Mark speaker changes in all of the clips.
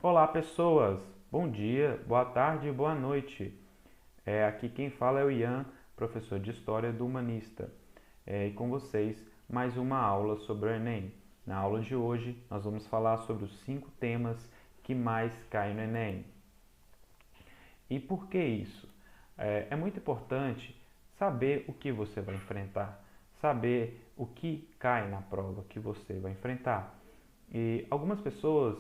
Speaker 1: Olá, pessoas! Bom dia, boa tarde e boa noite. Aqui quem fala é o Ian, professor de História do Humanista. E com vocês, mais uma aula sobre o Enem. Na aula de hoje, nós vamos falar sobre os 5 temas que mais caem no Enem. E por que isso? É muito importante saber o que você vai enfrentar, saber o que cai na prova que você vai enfrentar. E algumas pessoas,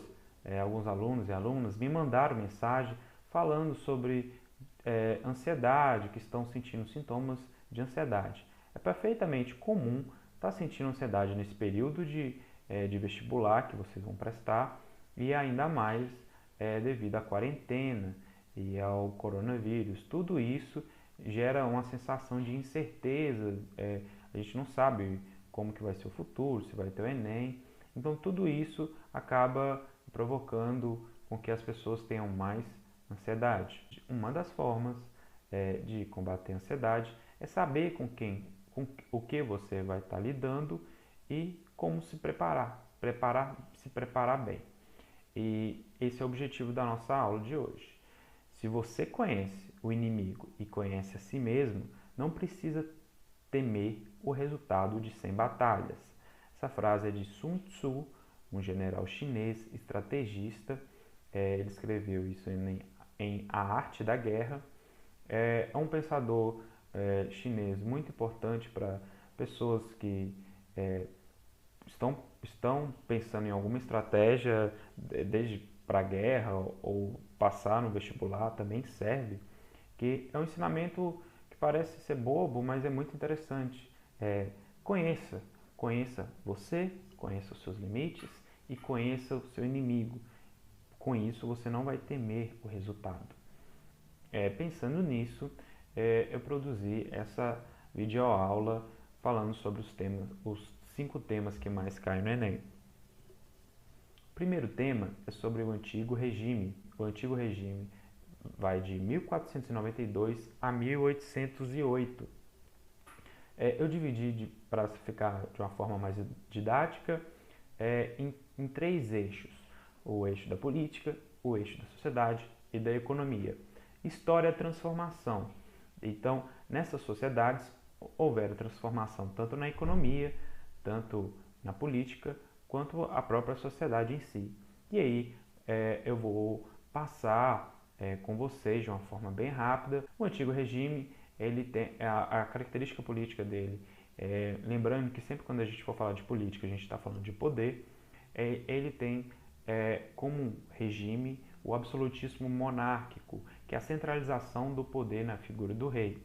Speaker 1: alguns alunos e alunas me mandaram mensagem falando sobre ansiedade, que estão sentindo sintomas de ansiedade. É perfeitamente comum estar sentindo ansiedade nesse período de vestibular que vocês vão prestar e ainda mais devido à quarentena e ao coronavírus. Tudo isso gera uma sensação de incerteza. A gente não sabe como que vai ser o futuro, se vai ter o Enem. Então tudo isso acaba provocando com que as pessoas tenham mais ansiedade. Uma das formas de combater a ansiedade é saber com o que você vai estar lidando e como se preparar bem. E esse é o objetivo da nossa aula de hoje. Se você conhece o inimigo e conhece a si mesmo, não precisa temer o resultado de 100 batalhas. Essa frase é de Sun Tzu, um general chinês estrategista. Ele escreveu isso em A Arte da Guerra. É um pensador chinês muito importante para pessoas que é, estão pensando em alguma estratégia, desde para a guerra ou passar no vestibular, também serve, que é um ensinamento que parece ser bobo, mas é muito interessante. É, conheça, conheça você, conheça os seus limites e conheça o seu inimigo. Com isso, você não vai temer o resultado. Pensando nisso, eu produzi essa videoaula falando sobre os 5 temas que mais caem no Enem. O primeiro tema é sobre o Antigo Regime. O Antigo Regime vai de 1492 a 1808. Eu dividi para ficar de uma forma mais didática em 3 eixos: o eixo da política, o eixo da sociedade e da economia. História é transformação. Então, nessas sociedades houveram transformação tanto na economia, tanto na política, quanto a própria sociedade em si. E aí eu vou passar com vocês de uma forma bem rápida. O antigo regime, ele tem a característica política dele. Lembrando que sempre quando a gente for falar de política, a gente está falando de poder. Ele tem como regime o absolutismo monárquico, que é a centralização do poder na figura do rei.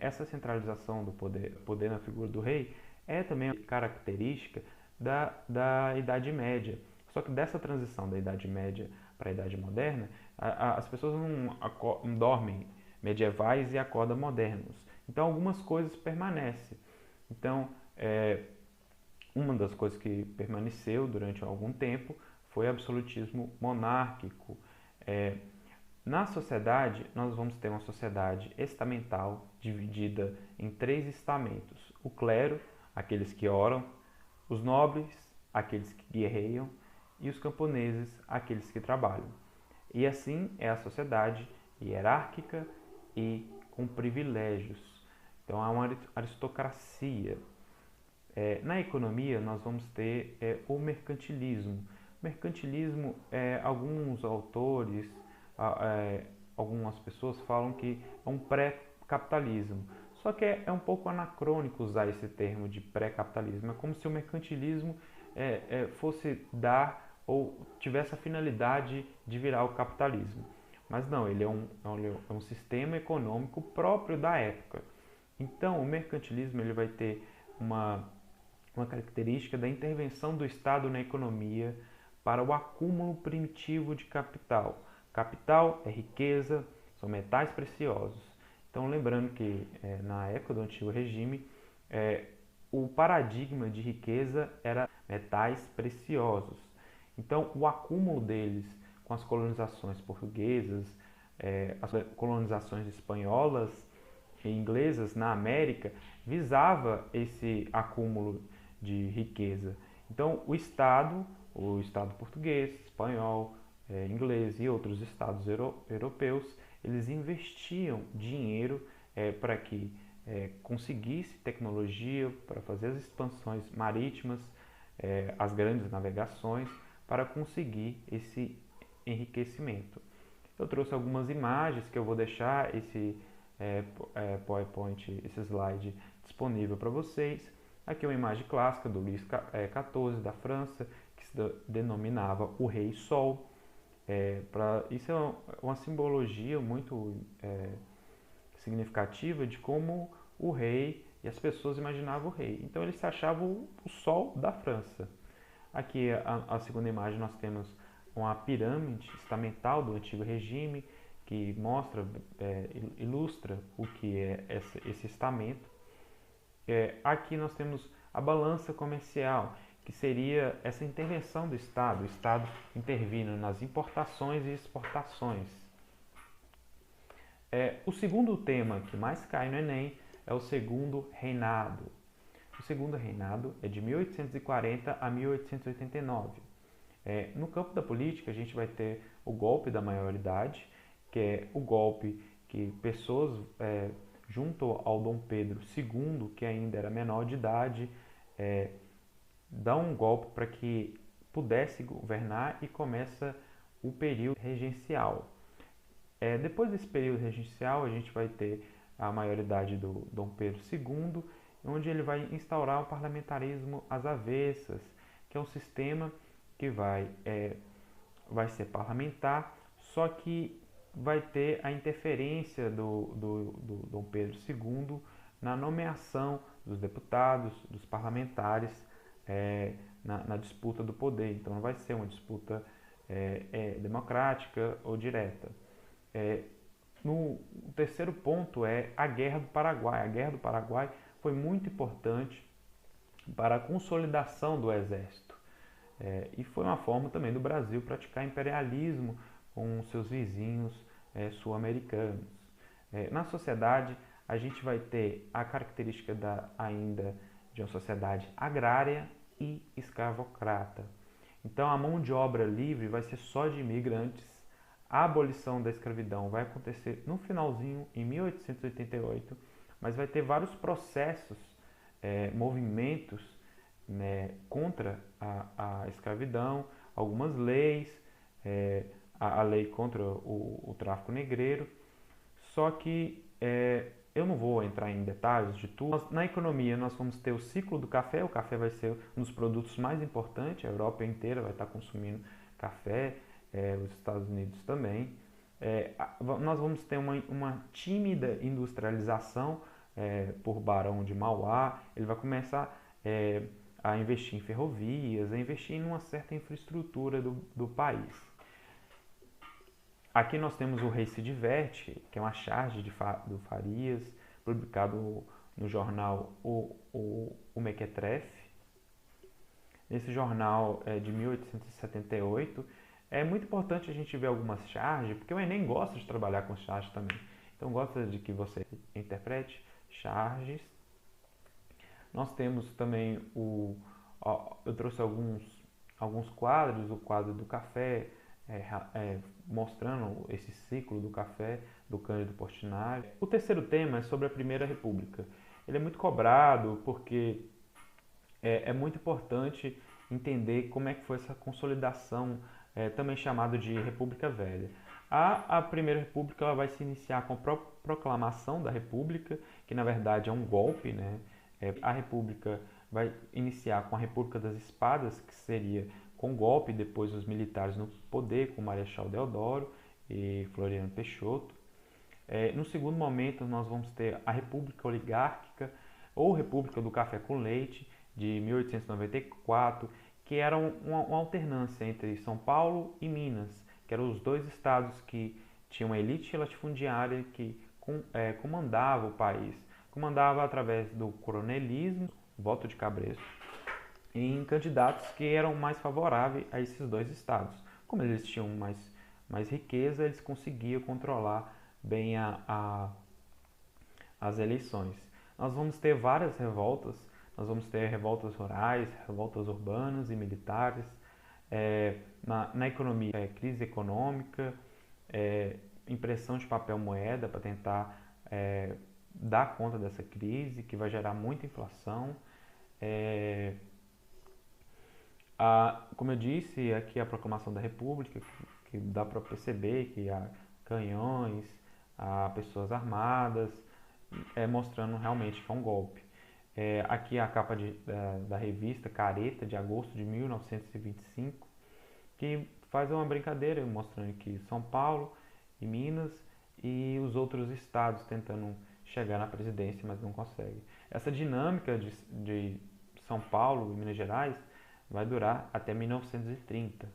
Speaker 1: Essa centralização do poder na figura do rei é também característica da Idade Média. Só que dessa transição da Idade Média para a Idade Moderna, as pessoas não dormem medievais e acordam modernos. Então algumas coisas permanecem. Então, uma das coisas que permaneceu durante algum tempo foi o absolutismo monárquico. Na sociedade, nós vamos ter uma sociedade estamental dividida em 3 estamentos: o clero, aqueles que oram; os nobres, aqueles que guerreiam; e os camponeses, aqueles que trabalham. E assim é a sociedade hierárquica e com privilégios. Então há uma aristocracia. Na economia, nós vamos ter o mercantilismo. Mercantilismo, alguns autores, algumas pessoas falam que é um pré-capitalismo. Só que é um pouco anacrônico usar esse termo de pré-capitalismo. É como se o mercantilismo fosse dar ou tivesse a finalidade de virar o capitalismo. Mas não, ele é um sistema econômico próprio da época. Então, o mercantilismo ele vai ter uma característica da intervenção do Estado na economia para o acúmulo primitivo de capital. Capital é riqueza, são metais preciosos. Então, lembrando que na época do Antigo Regime, o paradigma de riqueza era metais preciosos. Então, o acúmulo deles com as colonizações portuguesas, as colonizações espanholas e inglesas na América, visava esse acúmulo de riqueza. Então, o Estado português, espanhol, inglês e outros estados europeus, eles investiam dinheiro para que conseguisse tecnologia para fazer as expansões marítimas, as grandes navegações, para conseguir esse enriquecimento. Eu trouxe algumas imagens que eu vou deixar esse PowerPoint, esse slide disponível para vocês. Aqui é uma imagem clássica do Luís XIV da França, que se denominava o Rei Sol. Isso é uma simbologia muito significativa de como o rei e as pessoas imaginavam o rei. Então eles se achavam o sol da França. Aqui a segunda imagem nós temos uma pirâmide estamental do antigo regime que mostra, ilustra o que é esse estamento. Aqui nós temos a balança comercial, que seria essa intervenção do Estado, o Estado intervindo nas importações e exportações. O segundo tema que mais cai no Enem é o segundo reinado. O segundo reinado é de 1840 a 1889. No campo da política, a gente vai ter o golpe da maioridade, que é o golpe que pessoas junto ao Dom Pedro II, que ainda era menor de idade, dão um golpe para que pudesse governar e começa o período regencial. Depois desse período regencial, a gente vai ter a maioridade do Dom Pedro II, onde ele vai instaurar o parlamentarismo às avessas, que é um sistema que vai ser parlamentar, só que vai ter a interferência do Dom Pedro II na nomeação dos deputados, dos parlamentares, na disputa do poder. Então não vai ser uma disputa democrática ou direta. O terceiro ponto é a Guerra do Paraguai. A Guerra do Paraguai foi muito importante para a consolidação do exército. E foi uma forma também do Brasil praticar imperialismo com seus vizinhos sul-americanos. Na sociedade, a gente vai ter a característica ainda de uma sociedade agrária e escravocrata. Então, a mão de obra livre vai ser só de imigrantes. A abolição da escravidão vai acontecer no finalzinho, em 1888, mas vai ter vários processos, movimentos, né, contra a escravidão, algumas leis, a lei contra o tráfico negreiro. Só que eu não vou entrar em detalhes de tudo. Na economia nós vamos ter o ciclo do café. O café vai ser um dos produtos mais importantes. A Europa inteira vai estar consumindo café, os Estados Unidos também. Nós vamos ter uma tímida industrialização por Barão de Mauá. Ele vai começar a investir em ferrovias, a investir em uma certa infraestrutura do país. Aqui nós temos o Rei se Diverte, que é uma charge do Farias, publicado no jornal O Mequetrefe. Nesse jornal de 1878, é muito importante a gente ver algumas charges, porque o Enem gosta de trabalhar com charges também. Então gosta de que você interprete charges. Nós temos também eu trouxe alguns quadros, o quadro do café, mostrando esse ciclo do café, do Cândido Portinari. O terceiro tema é sobre a Primeira República. Ele é muito cobrado porque é muito importante entender como é que foi essa consolidação, também chamado de República Velha. A Primeira República ela vai se iniciar com a proclamação da República, que na verdade é um golpe, né? A República vai iniciar com a República das Espadas, que seria com golpe, depois os militares no poder, com Marechal Deodoro e Floriano Peixoto. No segundo momento, nós vamos ter a República Oligárquica, ou República do Café com Leite, de 1894, que era uma alternância entre São Paulo e Minas, que eram os dois estados que tinham uma elite latifundiária que comandava o país. Comandava através do coronelismo, voto de cabresto, em candidatos que eram mais favoráveis a esses dois estados. Como eles tinham mais riqueza, eles conseguiam controlar bem as eleições. Nós vamos ter várias revoltas, nós vamos ter revoltas rurais, revoltas urbanas e militares. Na economia, crise econômica, impressão de papel moeda para tentar dar conta dessa crise, que vai gerar muita inflação. É, como eu disse, aqui a proclamação da República, que dá para perceber que há canhões, há pessoas armadas, mostrando realmente que é um golpe. Aqui a capa da revista Careta, de agosto de 1925, que faz uma brincadeira mostrando que São Paulo e Minas e os outros estados tentando chegar na presidência, mas não conseguem. Essa dinâmica de São Paulo e Minas Gerais vai durar até 1930.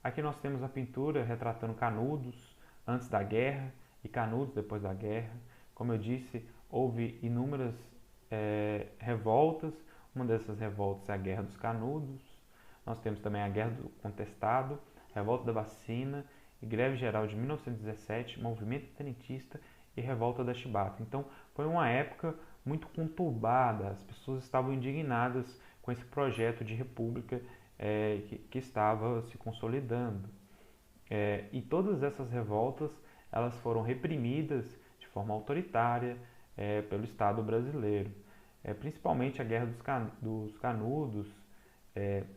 Speaker 1: Aqui nós temos a pintura retratando Canudos antes da guerra e Canudos depois da guerra. Como eu disse, houve inúmeras revoltas. Uma dessas revoltas é a Guerra dos Canudos. Nós temos também a Guerra do Contestado, Revolta da Vacina e Greve Geral de 1917, Movimento Tenentista e Revolta da Chibata. Então, foi uma época muito conturbada, as pessoas estavam indignadas com esse projeto de república que estava se consolidando. E todas essas revoltas elas foram reprimidas de forma autoritária pelo Estado brasileiro. Principalmente a Guerra dos Canudos.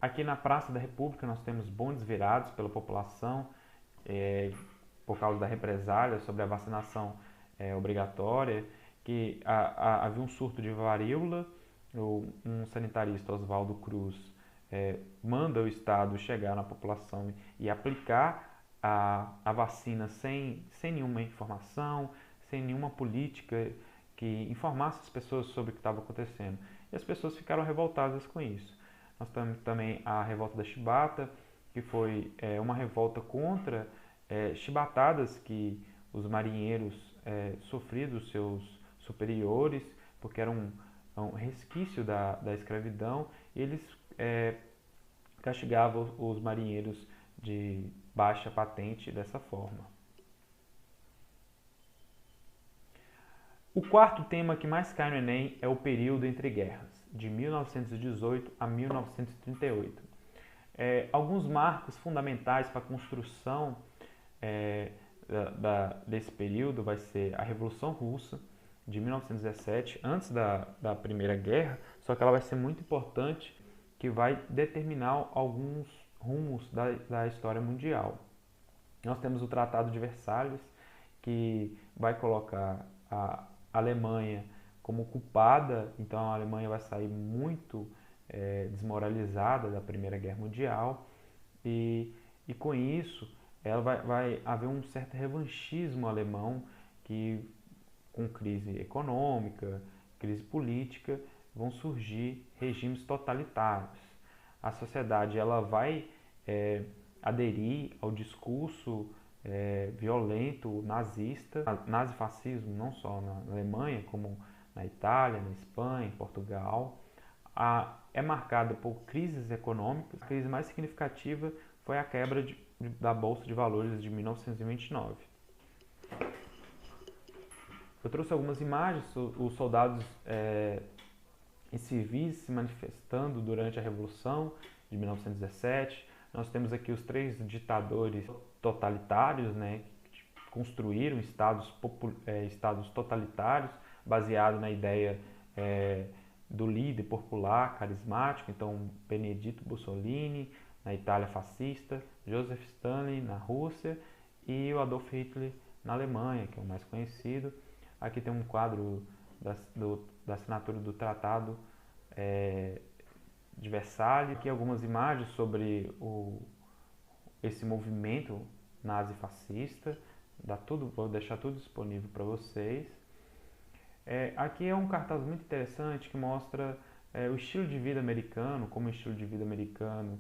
Speaker 1: Aqui na Praça da República nós temos bondes virados pela população por causa da represália sobre a vacinação obrigatória, que havia um surto de varíola. Um sanitarista, Oswaldo Cruz, manda o Estado chegar na população e aplicar a vacina sem nenhuma informação, sem nenhuma política que informasse as pessoas sobre o que estava acontecendo. E as pessoas ficaram revoltadas com isso. Nós temos também a Revolta da Chibata, que foi uma revolta contra chibatadas que os marinheiros sofriam dos seus superiores, porque era um resquício da escravidão, e eles castigavam os marinheiros de baixa patente dessa forma. O quarto tema que mais cai no Enem é o período entre guerras, de 1918 a 1938. Alguns marcos fundamentais para a construção desse período vai ser a Revolução Russa, de 1917, antes da Primeira Guerra, só que ela vai ser muito importante, que vai determinar alguns rumos da história mundial. Nós temos o Tratado de Versalhes, que vai colocar a Alemanha como culpada, então a Alemanha vai sair muito desmoralizada da Primeira Guerra Mundial, e com isso ela vai haver um certo revanchismo alemão que, com crise econômica, crise política, vão surgir regimes totalitários. A sociedade ela vai aderir ao discurso violento nazista, nazifascismo, não só na Alemanha, como na Itália, na Espanha, em Portugal. É marcada por crises econômicas. A crise mais significativa foi a quebra da Bolsa de Valores de 1929. Eu trouxe algumas imagens, os soldados e civis se manifestando durante a Revolução de 1917. Nós temos aqui os 3 ditadores totalitários, né, que construíram estados totalitários, baseado na ideia do líder popular, carismático. Então, Benedito Mussolini, na Itália fascista, Joseph Stalin, na Rússia, e o Adolf Hitler, na Alemanha, que é o mais conhecido. Aqui tem um quadro da assinatura do Tratado de Versalhes. Aqui algumas imagens sobre esse movimento nazifascista. Vou deixar tudo disponível para vocês. Aqui é um cartaz muito interessante que mostra o estilo de vida americano, como o estilo de vida americano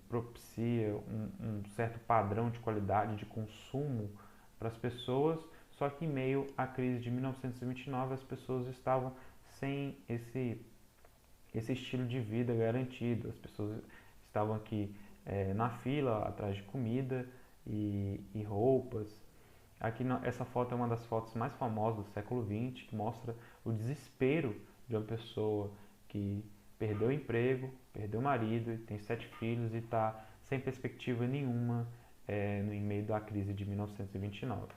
Speaker 1: propicia um certo padrão de qualidade de consumo para as pessoas, só que em meio à crise de 1929 as pessoas estavam sem esse estilo de vida garantido. As pessoas estavam aqui na fila atrás de comida e roupas. Aqui essa foto é uma das fotos mais famosas do século XX, que mostra o desespero de uma pessoa que perdeu o emprego, perdeu o marido, tem 7 filhos e está sem perspectiva nenhuma no meio da crise de 1929.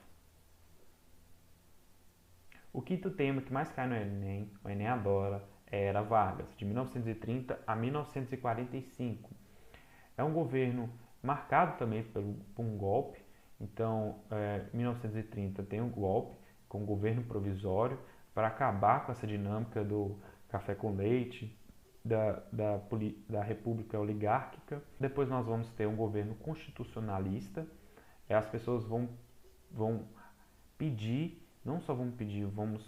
Speaker 1: O quinto tema que mais cai no Enem, o Enem adora, era Vargas, de 1930 a 1945. É um governo marcado também por um golpe. Então, em 1930 tem um golpe com um governo provisório para acabar com essa dinâmica do café com leite, da república oligárquica. Depois nós vamos ter um governo constitucionalista. As pessoas vão pedir, não só vão pedir, vão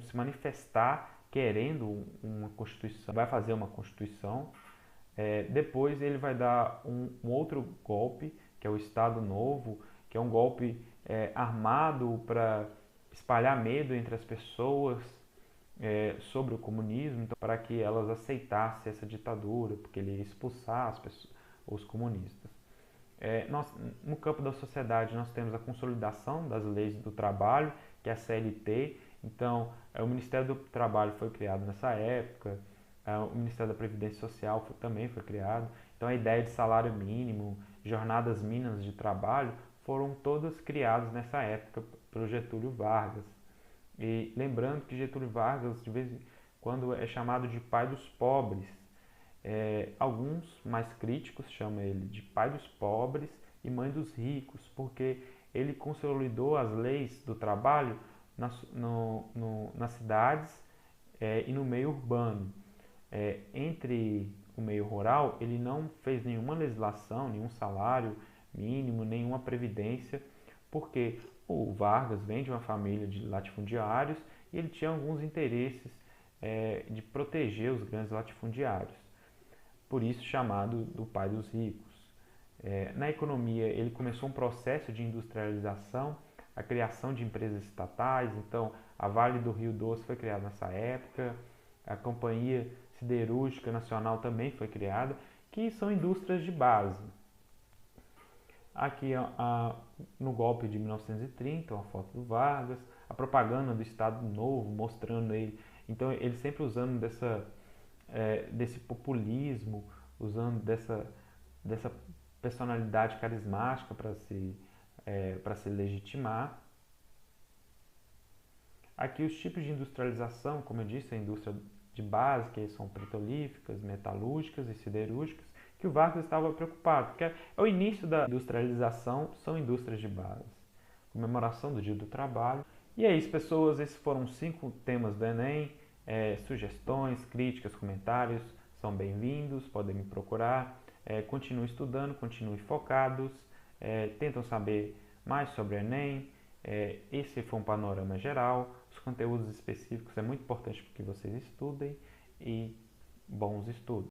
Speaker 1: se manifestar querendo uma constituição, vai fazer uma constituição. Depois ele vai dar um outro golpe, que é o Estado Novo, que é um golpe armado para espalhar medo entre as pessoas sobre o comunismo, então, para que elas aceitassem essa ditadura, porque ele ia expulsar os comunistas. No campo da sociedade nós temos a consolidação das leis do trabalho, que é a CLT. Então, o Ministério do Trabalho foi criado nessa época, o Ministério da Previdência Social também foi criado. Então, a ideia de salário mínimo, jornadas mínimas de trabalho, foram todas criadas nessa época pelo Getúlio Vargas. E lembrando que Getúlio Vargas, de vez em quando, é chamado de pai dos pobres. Alguns mais críticos chamam ele de pai dos pobres e mãe dos ricos, porque ele consolidou as leis do trabalho nas cidades e no meio urbano. Entre o meio rural, ele não fez nenhuma legislação, nenhum salário mínimo, nenhuma previdência, porque o Vargas vem de uma família de latifundiários e ele tinha alguns interesses de proteger os grandes latifundiários, por isso chamado do pai dos ricos. Na economia, ele começou um processo de industrialização, a criação de empresas estatais. Então, a Vale do Rio Doce foi criada nessa época, a Companhia Siderúrgica Nacional também foi criada, que são indústrias de base. Aqui no golpe de 1930, uma foto do Vargas, a propaganda do Estado Novo mostrando ele. Então, ele sempre usando desse populismo, usando dessa personalidade carismática para se legitimar. Aqui os tipos de industrialização, como eu disse, a indústria de base, que são petrolíferas, metalúrgicas e siderúrgicas, que o Vargas estava preocupado, porque é o início da industrialização, são indústrias de base. Comemoração do Dia do Trabalho. E é isso, pessoas, esses foram 5 temas do Enem. Sugestões, críticas, comentários são bem-vindos, podem me procurar. Continuem estudando, continuem focados, tentam saber mais sobre o Enem. Esse foi um panorama geral. Os conteúdos específicos é muito importante que vocês estudem e bons estudos.